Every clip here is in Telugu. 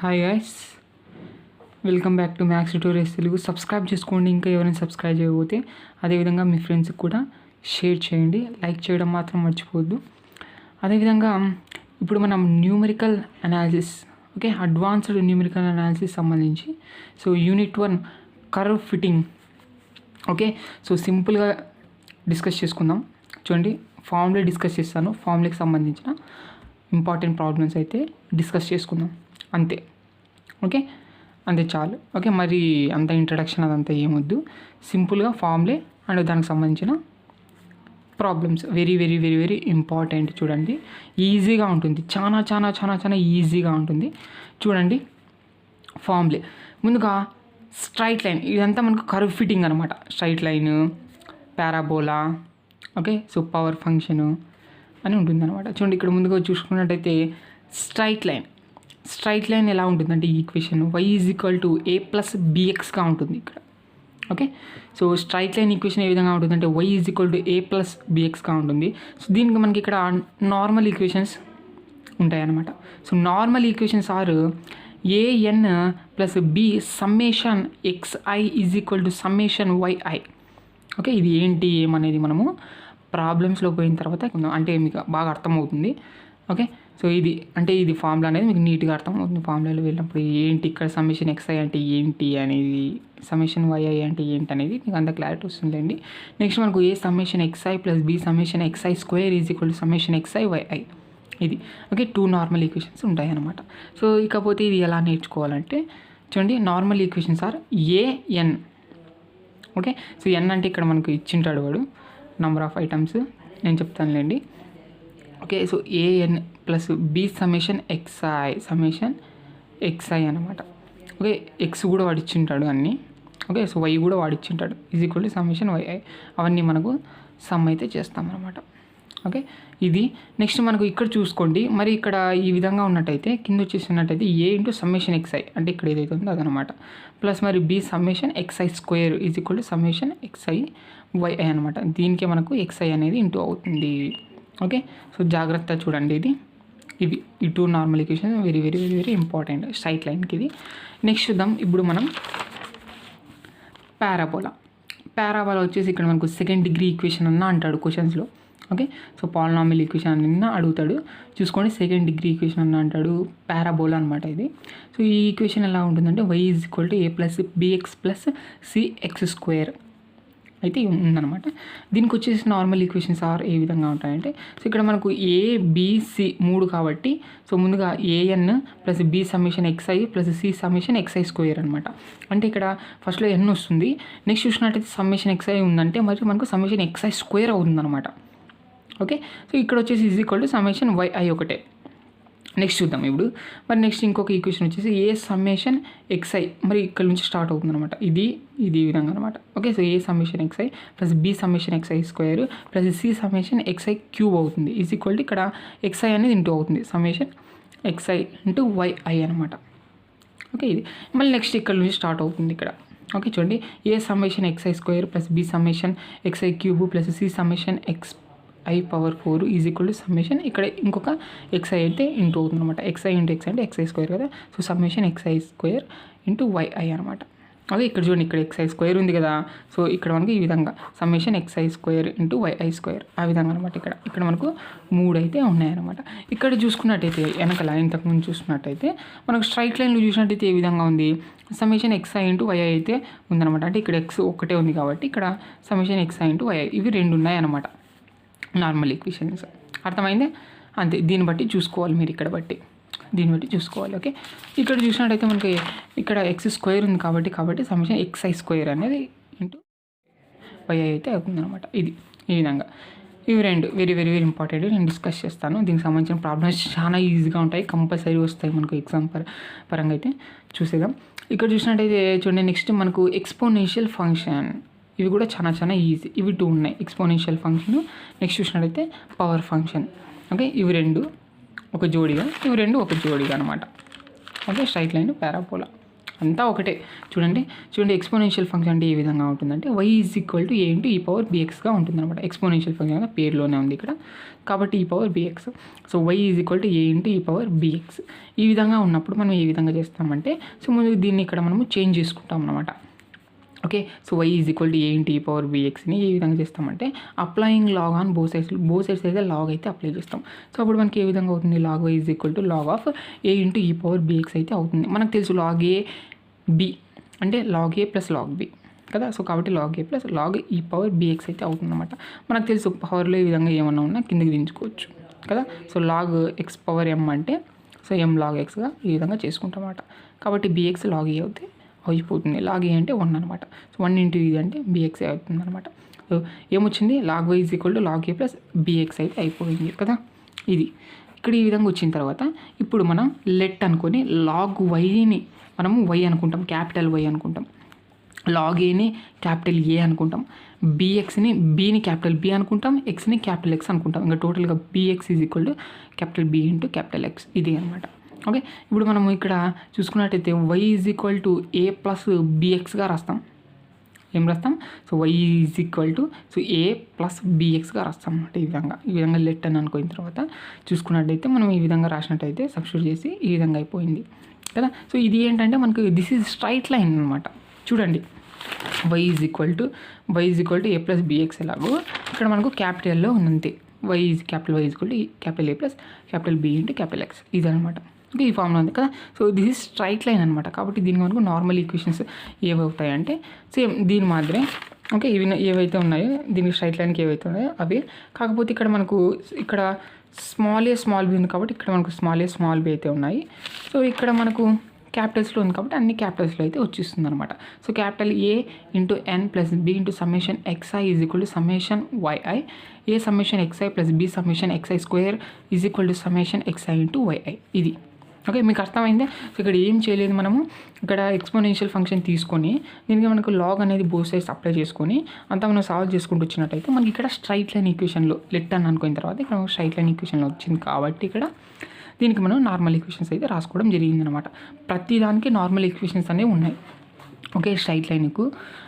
Hi guys, welcome back to maths tutorials Telugu. Subscribe చేసుకోండి, ఇంకా ఎవరైనా సబ్స్క్రైబ్ చేయకపోతే. అదేవిధంగా మీ ఫ్రెండ్స్కి కూడా షేర్ చేయండి, లైక్ చేయడం మాత్రం మర్చిపోవద్దు. అదేవిధంగా ఇప్పుడు మనం numerical analysis, okay, advanced numerical analysis సంబంధించి యూనిట్ 1 కర్వ్ ఫిట్టింగ్, ఓకే. సింపుల్గా డిస్కస్ చేసుకుందాం. చూడండి, ఫార్ములా డిస్కస్ చేస్తాను. ఫార్ములాకి సంబంధించిన ఇంపార్టెంట్ ప్రాబ్లమ్స్ అయితే డిస్కస్ చేసుకుందాం, అంతే. ఓకే, అంతే చాలు. ఓకే, మరి అంత ఇంట్రడక్షన్ అదంతా ఏమొద్దు. సింపుల్గా ఫార్ములే అండ్ దానికి సంబంధించిన problems very very very very important. చూడండి, ఈజీగా ఉంటుంది, చాలా చాలా చాలా చాలా ఈజీగా ఉంటుంది. చూడండి, ఫార్ములే ముందుగా స్ట్రైట్ లైన్, ఇదంతా మనకు కర్వ్ ఫిట్టింగ్ అనమాట. Straight line, parabola, okay, power function అని ఉంటుందన్నమాట. చూడండి, ఇక్కడ ముందుగా చూసుకున్నట్టయితే స్ట్రైట్ లైన్ ఎలా ఉంటుందంటే ఈక్వేషన్ y = a + bxగా ఉంటుంది ఇక్కడ. ఓకే, స్ట్రైట్ లైన్ ఈక్వేషన్ ఏ విధంగా ఉంటుందంటే y = a + bxగా ఉంటుంది. దీనికి మనకి ఇక్కడ నార్మల్ ఈక్వేషన్స్ ఉంటాయన్నమాట. Normal equations are an + b summation xi = summation yi. Okay, ఇది ఏంటి ఏమనేది మనము ప్రాబ్లమ్స్లో పోయిన తర్వాత అంటే మీకు బాగా అర్థమవుతుంది. ఓకే, ఇది ఫార్ములా అనేది మీకు నీట్గా అర్థమవుతుంది. ఫార్ములాలో వెళ్ళినప్పుడు ఏంటి, ఇక్కడ సమ్మేషన్ xi అంటే ఏంటి అనేది, సమ్మేషన్ yi అంటే ఏంటి అనేది మీకు అంత క్లారిటీ వస్తుందండి. నెక్స్ట్ మనకు a summation xi + b summation xi² = summation xi yi. ఇది ఓకే, 2 నార్మల్ ఈక్వేషన్స్ ఉంటాయన్నమాట. ఇకపోతే ఇది ఎలా నేర్చుకోవాలంటే చూడండి, normal equations are an. Okay, n అంటే ఇక్కడ మనకు ఇచ్చింటాడు వాడు నంబర్ ఆఫ్ ఐటమ్స్, నేను చెప్తానులేండి. Okay, an + b summation xi అనమాట. ఓకే, x కూడా వాడిచ్చింటాడు అన్నీ. ఓకే, y కూడా వాడిచ్చింటాడు = సమ్మేషన్ yi. అవన్నీ మనకు సమ్ అయితే చేస్తామన్నమాట. ఓకే, ఇది నెక్స్ట్ మనకు ఇక్కడ చూసుకోండి. మరి ఇక్కడ ఈ విధంగా ఉన్నట్టయితే కింద వచ్చేసినట్టయితే a × సమ్మేషన్ xi అంటే ఇక్కడ ఏదైతే ఉందో అదనమాట, ప్లస్ మరి b summation xi² = summation xi yi అనమాట. దీనికే మనకు xi అనేది ఇంటూ అవుతుంది. ఓకే, జాగ్రత్త చూడండి, ఇవి ఈ 2 normal equation very very very very important straight లైన్కి. ఇది నెక్స్ట్ చూద్దాం. ఇప్పుడు మనం పారాబోలా వచ్చేసి ఇక్కడ మనకు సెకండ్ డిగ్రీ ఈక్వేషన్ అన్న అంటాడు క్వశ్చన్స్లో. ఓకే, పాలినామియల్ ఈక్వేషన్ అన్న అడుగుతాడు. చూసుకోండి, సెకండ్ డిగ్రీ ఈక్వేషన్ అన్న అంటాడు, పారాబోలా అనమాట ఇది. ఈ ఈక్వేషన్ ఎలా ఉంటుందంటే y = a + bx + cx² అయితే ఉందన్నమాట. దీనికి వచ్చేసి నార్మల్ ఈక్వేషన్స్ ఆర్ ఏ విధంగా ఉంటాయంటే ఇక్కడ మనకు a b c 3 కాబట్టి ముందుగా an + b summation xi + c summation xi² అనమాట. అంటే ఇక్కడ ఫస్ట్లో n వస్తుంది. నెక్స్ట్ చూసినట్టయితే సమ్మేషన్ xi ఉందంటే మరి మనకు సమ్మేషన్ xi² అవుతుందన్నమాట. ఓకే, ఇక్కడ వచ్చేసి = సమ్మేషన్ yi ఒకటే. నెక్స్ట్ చూద్దాం ఇప్పుడు. మరి నెక్స్ట్ ఇంకొక ఈక్వేషన్ వచ్చేసి ఏ సమ్మేషన్ xi, మరి ఇక్కడ నుంచి స్టార్ట్ అవుతుంది అనమాట. ఇది ఈ విధంగా అనమాట. Okay, a summation xi + b summation xi² + c summation xi³ అవుతుంది = ఇక్కడ xi అనేది ఇంటూ అవుతుంది, సమ్మేషన్ xi × yi అనమాట. ఓకే, ఇది మళ్ళీ నెక్స్ట్ ఇక్కడ నుంచి స్టార్ట్ అవుతుంది ఇక్కడ. ఓకే, చూడండి, a summation xi² + b summation xi³ + c summation xi⁴ summation ఇక్కడ ఇంకొక xi అయితే ఇంటూ అవుతుంది అనమాట. xi × x అంటే xi² కదా, సమ్మేషన్ xi² × yi అనమాట. అదే ఇక్కడ చూడండి, ఇక్కడ xi² ఉంది కదా, ఇక్కడ మనకి ఈ విధంగా సమ్మేషన్ xi² × yi², ఆ విధంగా అనమాట. ఇక్కడ మనకు 3 అయితే ఉన్నాయన్నమాట. ఇక్కడ చూసుకున్నట్టయితే వెనకాల ఇంతకుముందు చూసుకున్నట్టయితే మనకు స్ట్రైట్ లైన్లో చూసినట్టయితే ఏ విధంగా ఉంది, సమ్మేషన్ xi × yi అయితే ఉందన్నమాట. అంటే ఇక్కడ x ఒకటే ఉంది కాబట్టి ఇక్కడ సమ్మేషన్ xi × yi ఇవి 2 ఉన్నాయన్నమాట నార్మల్ ఈక్వేషన్స్. అర్థమైందే, అంతే. దీన్ని బట్టి చూసుకోవాలి మీరు, ఇక్కడ బట్టి దీన్ని బట్టి చూసుకోవాలి. ఓకే, ఇక్కడ చూసినట్టయితే మనకి ఇక్కడ x² ఉంది కాబట్టి సమ్మేషన్ xi² అనేది × yi అయితే అవుతుందన్నమాట. ఇది ఈ విధంగా ఇవి 2 వెరీ వెరీ వెరీ ఇంపార్టెంట్. నేను డిస్కస్ చేస్తాను. దీనికి సంబంధించిన ప్రాబ్లమ్స్ చాలా ఈజీగా ఉంటాయి, కంపల్సరీ వస్తాయి మనకు ఎగ్జామ్ పరంగా అయితే చూసేద్దాం. ఇక్కడ చూసినట్టయితే చూడండి, నెక్స్ట్ మనకు ఎక్స్పోనెన్షియల్ ఫంక్షన్, ఇవి కూడా చాలా చాలా ఈజీ. ఇవి 2 ఉన్నాయి, ఎక్స్పోనెన్షియల్ ఫంక్షన్. నెక్స్ట్ చూసినట్టయితే పవర్ ఫంక్షన్. ఓకే, ఇవి 2 ఒక జోడిగా, ఇవి 2 ఒక జోడిగా అనమాట. Okay, straight line, parabola. అంతా ఒకటే. చూడండి ఎక్స్పోనెన్షియల్ ఫంక్షన్ అంటే ఏ విధంగా ఉంటుందంటే y is equal to a into e power bxగా ఉంటుందన్నమాట. ఎక్స్పోనెన్షియల్ ఫంక్షన్ అనేది పేరులోనే ఉంది ఇక్కడ కాబట్టి ఈ power bx. So y is equal to a into e power bx. ఈ విధంగా ఉన్నప్పుడు మనం ఏ విధంగా చేస్తామంటే సో ముందు దీన్ని ఇక్కడ మనము చేంజ్ చేసుకుంటాం అన్నమాట. Okay, so y is equal to a into e power bxని ఏ విధంగా చేస్తామంటే applying log on both sides అయితే లాగ్ అయితే అప్లై చేస్తాం. సో అప్పుడు మనకి ఏ విధంగా అవుతుంది, log y is equal to log of a into e power bx అయితే అవుతుంది. మనకు తెలుసు లాగ్ a b అంటే log a plus log b కదా. సో కాబట్టి log a plus log e power bx అయితే అవుతుందన్నమాట. మనకు తెలుసు పవర్లో ఈ విధంగా ఏమన్నా ఉన్నా కిందకి దించుకోవచ్చు కదా. So log x power m అంటే సో m లాగ్ xగా ఈ విధంగా చేసుకుంటాం అన్నమాట. కాబట్టి bx లాగ్ a అవుతే అయిపోతుంది. లాగ్ ఏ అంటే 1 అనమాట. సో 1 ఇంటూ ఇది అంటే bx అవుతుంది అనమాట. సో ఏమొచ్చింది, log y is equal to log a plus bx అయితే అయిపోయింది కదా. ఇది ఇక్కడ ఈ విధంగా వచ్చిన తర్వాత ఇప్పుడు మనం లెట్ అనుకొని లాగ్ వైని మనము y అనుకుంటాం, క్యాపిటల్ Y అనుకుంటాం. లాగ్ ఏని క్యాపిటల్ A అనుకుంటాం, bxని bని క్యాపిటల్ B అనుకుంటాం, xని క్యాపిటల్ X అనుకుంటాం. ఇంకా టోటల్గా bx is equal to capital B into capital X ఇది అనమాట. ఓకే, ఇప్పుడు మనము ఇక్కడ చూసుకున్నట్టయితే y is equal to a plus bxగా రాస్తాం. ఏం రాస్తాం, so y is equal to so a plus bxగా రాస్తాం అన్నమాట. ఈ విధంగా లెట్ అని అనుకున్న తర్వాత చూసుకున్నట్టయితే మనం ఈ విధంగా రాసినట్టయితే సబ్స్టిట్యూట్ చేసి ఈ విధంగా అయిపోయింది కదా. సో ఇది ఏంటంటే మనకు దిస్ ఈజ్ స్ట్రైట్ లైన్ అనమాట. చూడండి y is equal to a plus bx ఎలాగో ఇక్కడ మనకు క్యాపిటల్లో ఉన్నంతే y is equal to capital a plus capital b into capital x ఇది అనమాట. ఓకే, ఈ ఫార్ములా ఉంది కదా. So this is straight line అనమాట. కాబట్టి దీనికి మనకు నార్మల్ ఈక్వేషన్స్ ఏవవుతాయంటే సేమ్ దీని మాదిరే. ఓకే, ఇవి ఏవైతే ఉన్నాయో దీనికి స్ట్రైట్ లైన్కి ఏవైతే ఉన్నాయో అవి, కాకపోతే ఇక్కడ మనకు ఇక్కడ స్మాల్ బి ఉంది కాబట్టి ఇక్కడ మనకు స్మాల్ బి అయితే ఉన్నాయి. సో ఇక్కడ మనకు క్యాపిటల్స్లో ఉంది కాబట్టి అన్ని క్యాపిటల్స్లో అయితే వచ్చేస్తుంది అనమాట. So capital A into n plus b into summation xi is equal to summation yi, a summation xi plus b summation xi square is equal to summation xi into yi ఇది. ఓకే, మీకు అర్థమైందే. సో ఇక్కడ ఏం చేయలేదు, మనము ఇక్కడ ఎక్స్పోనెన్షియల్ ఫంక్షన్ తీసుకొని దీనికి మనకు లాగ్ అనేది బోత్ సైడ్స్ అప్లై చేసుకొని అంతా మనం సాల్వ్ చేసుకుంటూ వచ్చినట్టయితే మనకి ఇక్కడ స్ట్రైట్ లైన్ ఈక్వేషన్లో లెట్ అని అనుకున్న తర్వాత ఇక్కడ స్ట్రైట్ లైన్ ఈక్వేషన్లో వచ్చింది కాబట్టి ఇక్కడ దీనికి మనం నార్మల్ ఈక్వేషన్స్ అయితే రాసుకోవడం జరిగిందనమాట. ప్రతి దానికి నార్మల్ ఈక్వేషన్స్ అనేవి ఉన్నాయి. ఓకే, స్ట్రైట్ లైన్కు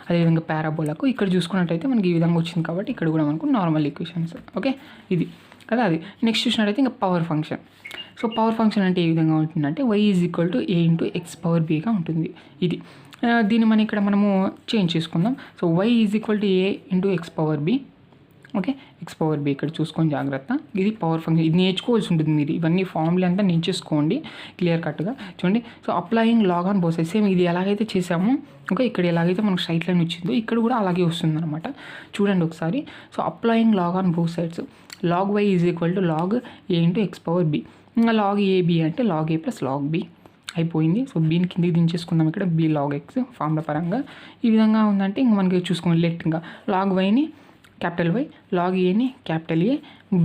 అదేవిధంగా పారాబోలాకు ఇక్కడ చూసుకున్నట్టయితే మనకి ఈ విధంగా వచ్చింది కాబట్టి ఇక్కడ కూడా మనకు నార్మల్ ఈక్వేషన్స్. ఓకే, ఇది కదా. అది నెక్స్ట్ చూసినట్టయితే ఇంకా power function. So power function అంటే ఏ విధంగా ఉంటుందంటే y is equal to a into x power bగా ఉంటుంది. ఇది దీన్ని మనం ఇక్కడ మనము చేంజ్ చేసుకుందాం. So y is equal to a into x power b. Okay, x power b ఇక్కడ చూసుకొని జాగ్రత్త. ఇది పవర్ ఫంక్షన్, ఇది నేర్చుకోవాల్సి ఉంటుంది మీరు. ఇవన్నీ ఫార్ములా అంతా నేర్చేసుకోండి క్లియర్ కట్గా. చూడండి, so applying log on both sides same ఇది ఎలాగైతే చేసామో ఓకే ఇక్కడ ఎలాగైతే మనకు స్ట్రైట్ లైన్ వచ్చిందో ఇక్కడ కూడా అలాగే వస్తుంది అనమాట. చూడండి ఒకసారి. So applying log on both sides log y is equal to log a into x power b. ఇంకా లాగ్ ab అంటే log a plus log b అయిపోయింది. సో బీని కిందికి దించేసుకుందాం. ఇక్కడ b లాగ్ x ఫార్ములా పరంగా ఈ విధంగా ఉందంటే ఇంక మనకి చూసుకోండి లెట్ ఇంకా లాగ్ వైని క్యాపిటల్ Y, లాగ్ ఏని క్యాపిటల్ A,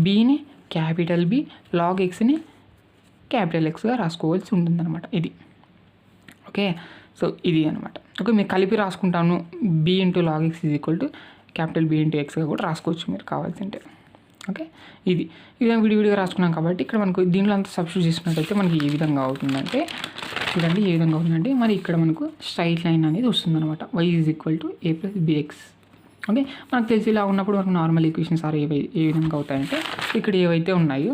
బీని క్యాపిటల్ B, లాగ్ ఎక్స్ని క్యాపిటల్ Xగా రాసుకోవాల్సి ఉంటుందన్నమాట. ఇది ఓకే, సో ఇది అనమాట. ఓకే, మీరు కలిపి రాసుకుంటాను b into log x is equal to capital B into ఎక్స్గా కూడా రాసుకోవచ్చు మీరు కావాల్సింటే. ఓకే, ఇది విధంగా విడివిడిగా రాసుకున్నాం కాబట్టి ఇక్కడ మనకు దీంట్లో అంతా సబ్స్టిట్యూట్ చేసినట్టయితే మనకి ఏ విధంగా అవుతుందంటే చూడండి ఏ విధంగా అవుతుందంటే మరి ఇక్కడ మనకు స్ట్రైట్ లైన్ అనేది వస్తుందన్నమాట. y is equal to a plus bx. Okay, మనకు తెలిసి ఇలా ఉన్నప్పుడు మనకు నార్మల్ ఈక్వేషన్స్ ఏ విధంగా అవుతాయంటే ఇక్కడ ఏవైతే ఉన్నాయో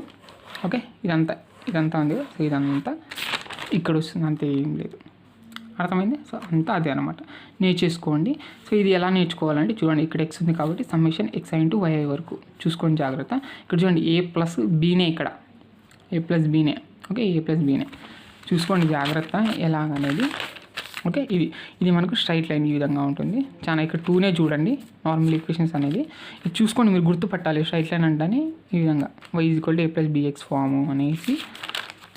ఓకే ఇదంతా ఉంది. సో ఇదంతా ఇక్కడ వస్తుంది, అంతే, ఏం లేదు. అర్థమైంది. సో అంతా అదే అనమాట, నేర్చేసుకోండి. సో ఇది ఎలా నేర్చుకోవాలంటే చూడండి ఇక్కడ x ఉంది కాబట్టి సమ్మేషన్ xi ఇంటూ yi వరకు చూసుకోండి జాగ్రత్త. ఇక్కడ చూడండి a ప్లస్ bనే, ఇక్కడ a ప్లస్ bనే. ఓకే, a ప్లస్ bనే చూసుకోండి జాగ్రత్త ఎలాగనేది. ఓకే, ఇది మనకు స్ట్రైట్ లైన్ ఈ విధంగా ఉంటుంది. చాలా ఇక్కడ 2నే చూడండి నార్మల్ ఈక్వేషన్స్ అనేది ఇది చూసుకోండి, మీరు గుర్తుపట్టాలి. స్ట్రైట్ లైన్ అంటే ఈ విధంగా y is equal to a plus bx form అనేసి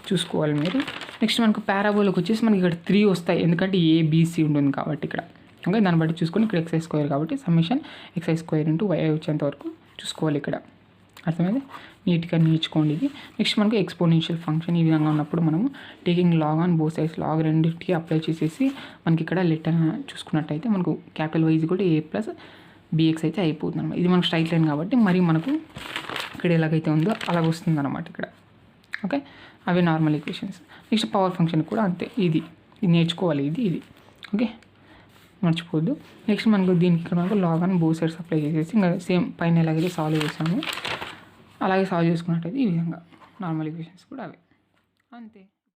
చూసుకోవాలి మీరు. నెక్స్ట్ మనకు పారాబోలాకి వచ్చేసి మనకి ఇక్కడ 3 వస్తాయి, ఎందుకంటే ABC ఉంటుంది కాబట్టి ఇక్కడ. ఓకే, దాన్ని బట్టి చూసుకొని ఇక్కడ xi స్క్వేర్ కాబట్టి summation xi square into yi వచ్చేంత వరకు చూసుకోవాలి ఇక్కడ. అర్థమైంది, నీట్గా నేర్చుకోండి ఇది. నెక్స్ట్ మనకు ఎక్స్పోనెన్షియల్ ఫంక్షన్ ఈ విధంగా ఉన్నప్పుడు మనము taking log on both sides log రెండింటికి అప్లై చేసేసి మనకి ఇక్కడ లెట్ చూసుకున్నట్టయితే మనకు capital Y is equal to a plus bx అయితే అయిపోతుంది అనమాట. ఇది మనకు స్ట్రైట్ లైన్ కాబట్టి మరి మనకు ఇక్కడ ఎలాగైతే ఉందో అలాగ వస్తుంది అనమాట ఇక్కడ. ఓకే, అవి normal equations. Next power function కూడా అంతే. ఇది ఇది నేర్చుకోవాలి, ఇది ఓకే, మర్చిపోవద్దు. నెక్స్ట్ మనకు దీనికి ఇక్కడ మనకు లాగ్ అని బోత్ సైడ్స్ అప్లై చేసేసి ఇంకా సేమ్ పైన ఎలాగైతే సాల్వ్ చేసాము అలాగే సాల్వ్ చేసుకున్నట్టయితే ఈ విధంగా నార్మల్ ఈక్వేషన్స్ కూడా అవే, అంతే.